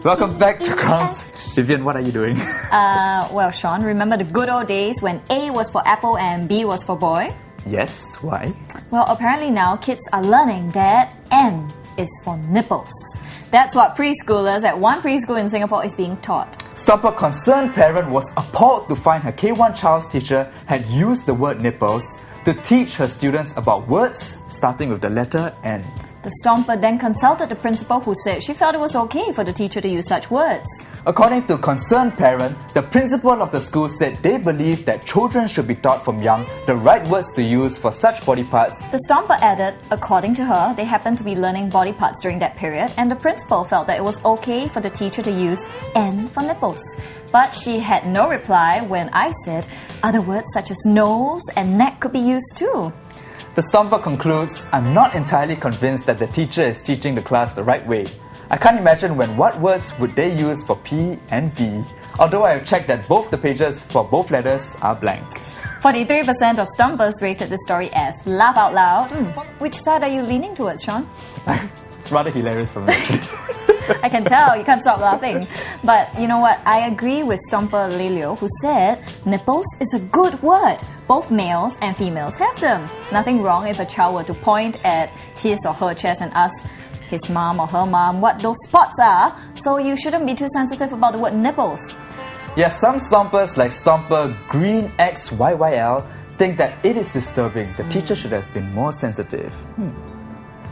Welcome back to Grounds. Vivian, what are you doing? Well, Sean, remember the good old days when A was for apple and B was for boy? Yes, why? Well, apparently now kids are learning that N is for nipples. That's what preschoolers at one preschool in Singapore is being taught. Stomper concerned parent was appalled to find her K1 child's teacher had used the word nipples to teach her students about words starting with the letter N. The Stomper then consulted the principal, who said she felt it was okay for the teacher to use such words. According to concerned parent, the principal of the school said they believe that children should be taught from young the right words to use for such body parts. The Stomper added, according to her, they happened to be learning body parts during that period, and the principal felt that it was okay for the teacher to use N for nipples. But she had no reply when I said other words such as nose and neck could be used too. The Stomper concludes, I'm not entirely convinced that the teacher is teaching the class the right way. I can't imagine what words would they use for P and V, although I have checked that both the pages for both letters are blank. 43% of Stompers rated this story as laugh out loud. Which side are you leaning towards, Sean? It's rather hilarious for me. I can tell, you can't stop laughing. But you know what, I agree with Stomper Lelio, who said nipples is a good word. Both males and females have them. Nothing wrong if a child were to point at his or her chest and ask his mom or her mom what those spots are, so you shouldn't be too sensitive about the word nipples. Yes, some Stompers like Stomper Green XYYL think that it is disturbing. The teacher should have been more sensitive.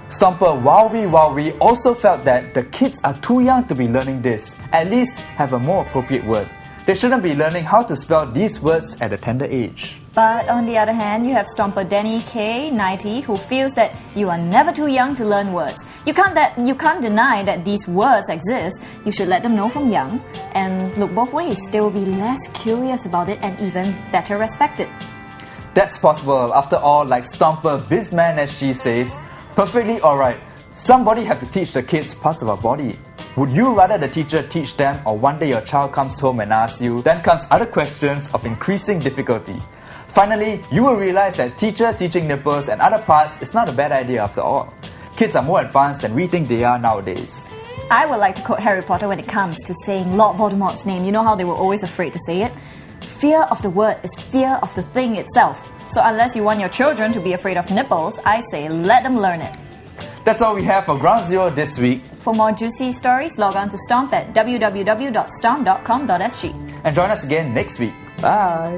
Stomper Wowie also felt that the kids are too young to be learning this. At least have a more appropriate word. They shouldn't be learning how to spell these words at a tender age. But on the other hand, you have Stomper Denny K90, who feels that you are never too young to learn words. You can't deny that these words exist. You should let them know from young. And look both ways. They will be less curious about it and even better respect it. That's possible. After all, like Stomper Bizman SG says, perfectly alright. Somebody have to teach the kids parts of our body. Would you rather the teacher teach them, or one day your child comes home and asks you? Then comes other questions of increasing difficulty. Finally, you will realize that teacher teaching nipples and other parts is not a bad idea after all. Kids are more advanced than we think they are nowadays. I would like to quote Harry Potter when it comes to saying Lord Voldemort's name. You know how they were always afraid to say it? Fear of the word is fear of the thing itself. So unless you want your children to be afraid of nipples, I say let them learn it. That's all we have for Ground Zero this week. For more juicy stories, log on to Stomp at www.stomp.com.sg. And join us again next week. Bye!